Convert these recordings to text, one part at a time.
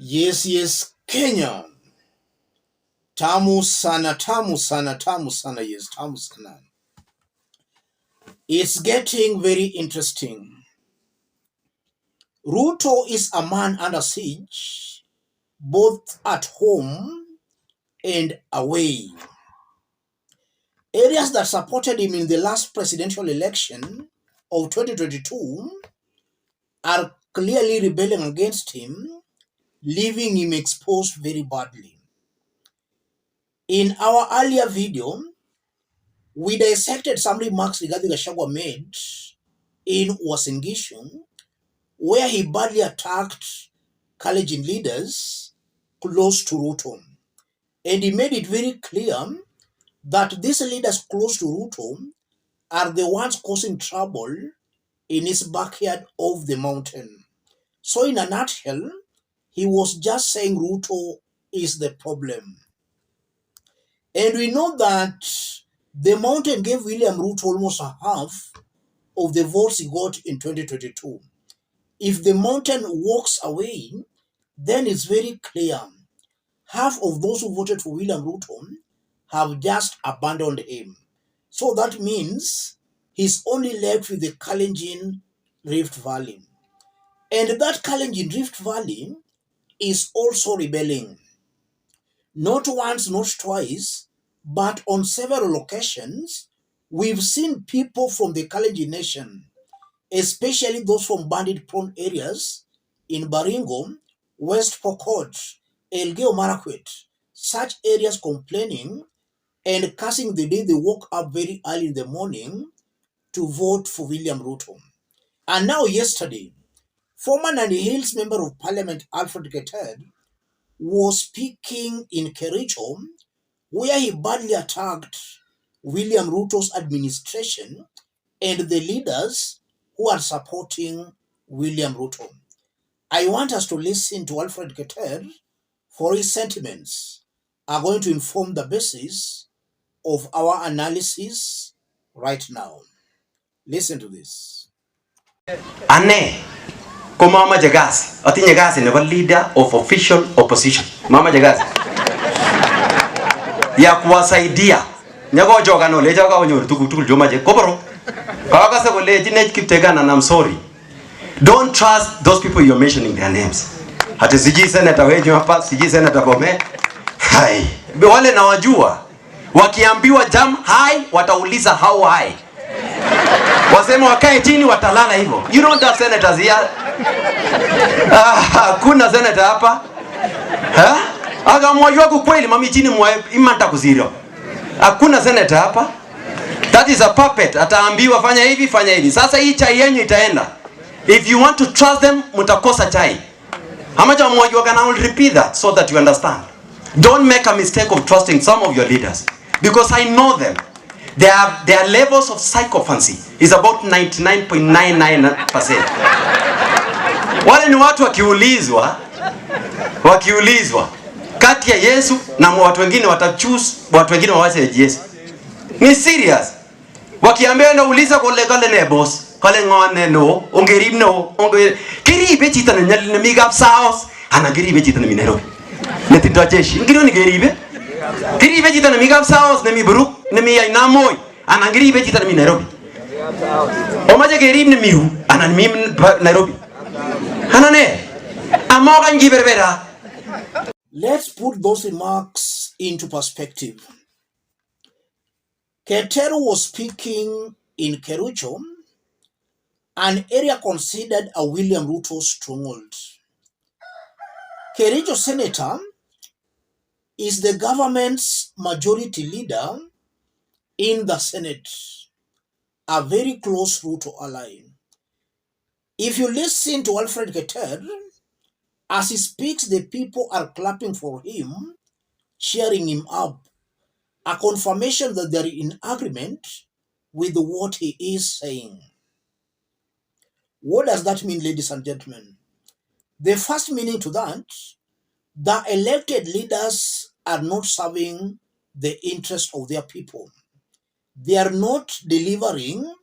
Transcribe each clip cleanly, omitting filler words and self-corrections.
Yes, Kenya. Tamu sana, tamu sana, tamu sana, yes, tamu sana. It's getting very interesting. Ruto is a man under siege, both at home and away. Areas that supported him in the last presidential election of 2022 are clearly rebelling against him, leaving him exposed very badly. In our earlier video, we dissected some remarks Rigathi made in Uasin Gishu, where he badly attacked KALENJIN leaders close to Ruto. And he made it very clear that these leaders close to Ruto are the ones causing trouble in his backyard of the mountain. So in a nutshell, he was just saying Ruto is the problem. And we know that the mountain gave William Ruto almost a half of the votes he got in 2022. If the mountain walks away, then it's very clear half of those who voted for William Ruto have just abandoned him. So that means he's only left with the KALENJIN Rift Valley. And that KALENJIN Rift Valley is also rebelling. Not once, not twice, but on several occasions, we've seen people from the KALENJIN nation, especially those from bandit-prone areas in Baringo, West Pokot, Elgeyo Marakwet, such areas complaining and cursing the day they woke up very early in the morning to vote for William Ruto. And now yesterday, former Nandi Hills Member of Parliament Alfred Keter was speaking in Kericho, where he badly attacked William Ruto's administration and the leaders who are supporting William Ruto. I want us to listen to Alfred Keter, for his sentiments are going to inform the basis of our analysis right now. Listen to this. Ane, ko mamache kasi, atinye kasi nebo leader of official opposition. Mamache kasi ya kuwasaidia nyakochoka no lecha kaonyoru tugul chomache koboro kakase kolechine Kiptegan, and I'm sorry, don't trust those people you're mentioning their names. Hata siji senator wenyu hapa, siji senator Bome, hai wale na wajua wakiambiwa jam high watauliza how high, wasema wakae chini watalala hivyo. You don't have senators here. Kuna senator hapa aga mwajua kweli mami chini mwa imanta kuziro. Hakuna senator hapa. That is a puppet. Ataambiwa fanya hivi. Sasa hii chai yenyu itaenda. If you want to trust them, mutakosa chai. Hamaja mwajua kana, I will repeat that so that you understand. Don't make a mistake of trusting some of your leaders, because I know them. Their levels of psychophancy is about 99.99%. Wale ni watu wakiulizwa kati ya Yesu na watu wengine watachoose watu wengine wawache Yesu. Ni serious. Wakiambia na uliza kole ne boss, kole ngone no, ongerib no, kiribe chita na nyali na migap saos, ana kiribe chita na Nairobi. Netindo jeshi, ngiro ni kiribe chita na migap saos na mibruk na mi namoy, ana kiribe chita na Nairobi. Omaje kirib na miu, ana mi Nairobi. Hanane, amoga ngiberbera. Let's put those remarks into perspective. Keter was speaking in Kericho, an area considered a William Ruto stronghold. Kericho Senator is the government's majority leader in the Senate, a very close Ruto ally. If you listen to Alfred Keter, as he speaks, the people are clapping for him, cheering him up, a confirmation that they're in agreement with what he is saying. What does that mean, ladies and gentlemen? The first meaning to that, the elected leaders are not serving the interest of their people. They are not delivering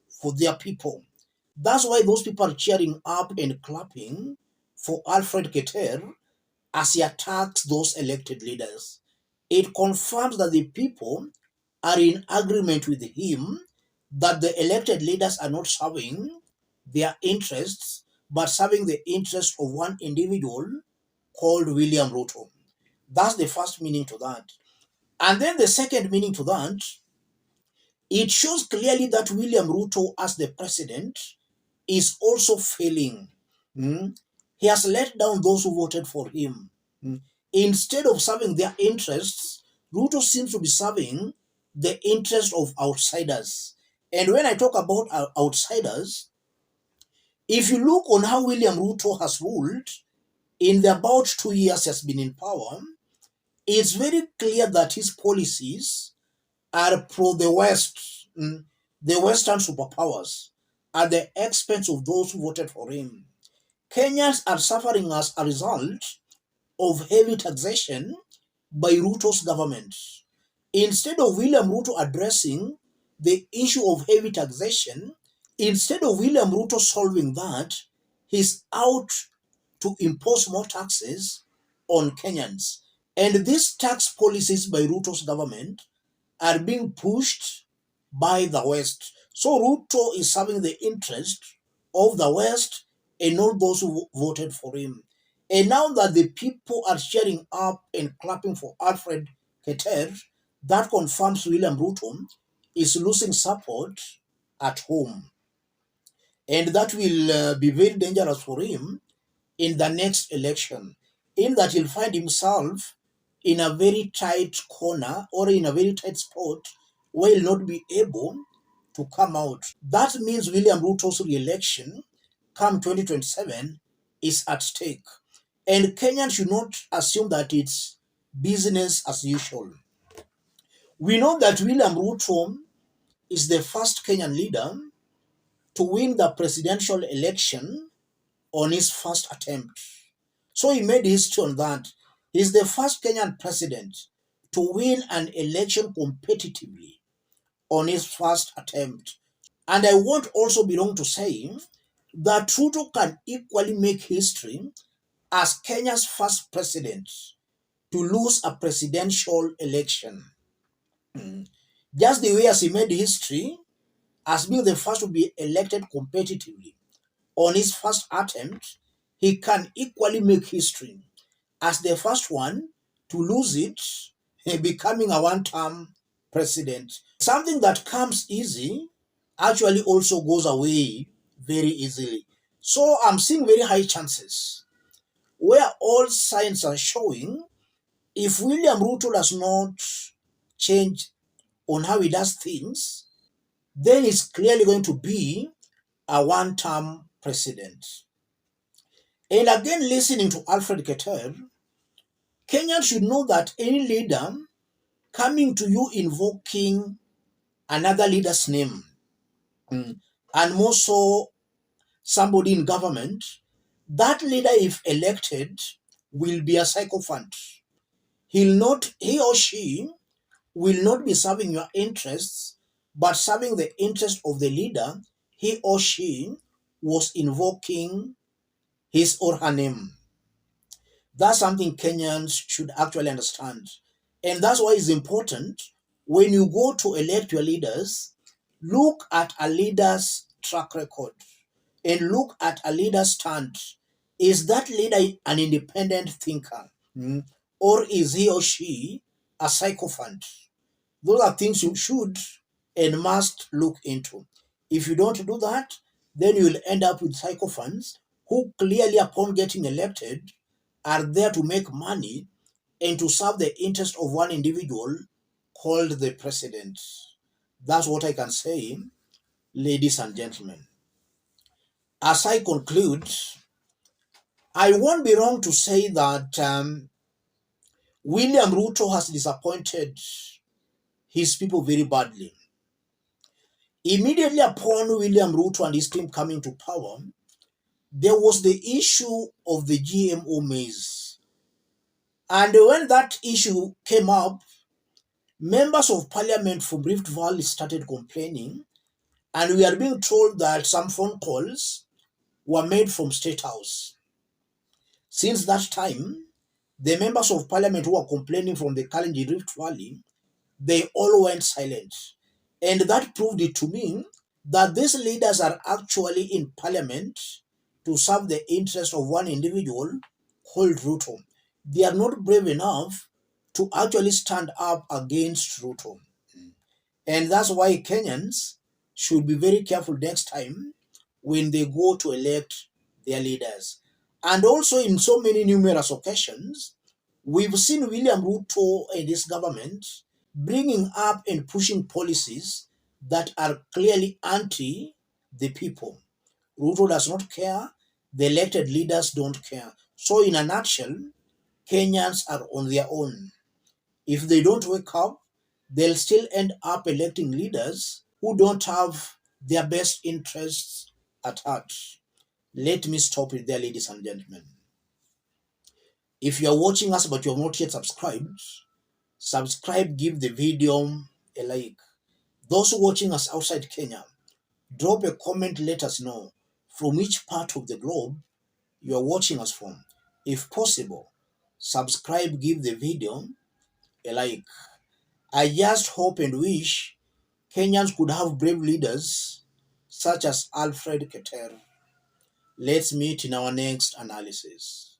for their people. That's why those people are cheering up and clapping for Alfred Keter as he attacks those elected leaders. It confirms that the people are in agreement with him that the elected leaders are not serving their interests, but serving the interests of one individual called William Ruto. That's the first meaning to that. And then the second meaning to that, it shows clearly that William Ruto, as the president, is also failing. Mm. He has let down those who voted for him. Mm. Instead of serving their interests, Ruto seems to be serving the interest of outsiders. And when I talk about outsiders, if you look on how William Ruto has ruled in the about 2 years he has been in power, it's very clear that his policies are pro the West, the Western superpowers, at the expense of those who voted for him. Kenyans are suffering as a result of heavy taxation by Ruto's government. Instead of William Ruto addressing the issue of heavy taxation, instead of William Ruto solving that, he's out to impose more taxes on Kenyans. And these tax policies by Ruto's government are being pushed by the West. So Ruto is serving the interest of the West and not those who voted for him. And now that the people are cheering up and clapping for Alfred Keter, that confirms William Ruto is losing support at home. And that will be very dangerous for him in the next election, in that he'll find himself in a very tight corner or in a very tight spot where he'll not be able to come out. That means William Ruto's re-election come 2027 is at stake. And Kenyans should not assume that it's business as usual. We know that William Ruto is the first Kenyan leader to win the presidential election on his first attempt. So he made history on that. He's the first Kenyan president to win an election competitively on his first attempt. And I want also belong to say that Ruto can equally make history as Kenya's first president to lose a presidential election. Just the way as he made history as being the first to be elected competitively on his first attempt, he can equally make history as the first one to lose it, becoming a one-term president. Something that comes easy actually also goes away very easily. So I'm seeing very high chances where all signs are showing if William Ruto does not change on how he does things, then it's clearly going to be a one-term president. And again, listening to Alfred Keter, Kenyans should know that any leader coming to you invoking another leader's name, and more so somebody in government, that leader, if elected, will be a sycophant. He or she will not be serving your interests, but serving the interest of the leader he or she was invoking his or her name. That's something Kenyans should actually understand. And that's why it's important when you go to elect your leaders, look at a leader's track record and look at a leader's stand. Is that leader an independent thinker? Or is he or she a sycophant? Those are things you should and must look into. If you don't do that, then you will end up with sycophants who clearly, upon getting elected, are there to make money and to serve the interest of one individual called the president. That's what I can say, ladies and gentlemen. As I conclude, I won't be wrong to say that William Ruto has disappointed his people very badly. Immediately upon William Ruto and his team coming to power, there was the issue of the GMO maize. And when that issue came up, members of parliament from Rift Valley started complaining, and we are being told that some phone calls were made from State House. Since that time, The members of parliament who are complaining from the KALENJIN Rift Valley, they all went silent. And that proved it to me that these leaders are actually in parliament to serve the interest of one individual called Ruto. They are not brave enough to actually stand up against Ruto. And that's why Kenyans should be very careful next time when they go to elect their leaders. And also, in so many numerous occasions, we've seen William Ruto and his government bringing up and pushing policies that are clearly anti the people. Ruto does not care. The elected leaders don't care. So, in a nutshell, Kenyans are on their own. If they don't wake up, they'll still end up electing leaders who don't have their best interests at heart. Let me stop it there, ladies and gentlemen. If you are watching us but you have not yet subscribed, subscribe, give the video a like. Those watching us outside Kenya, drop a comment, let us know from which part of the globe you are watching us from. If possible, subscribe, give the video a like. I just hope and wish Kenyans could have brave leaders such as Alfred Keter. Let's meet in our next analysis.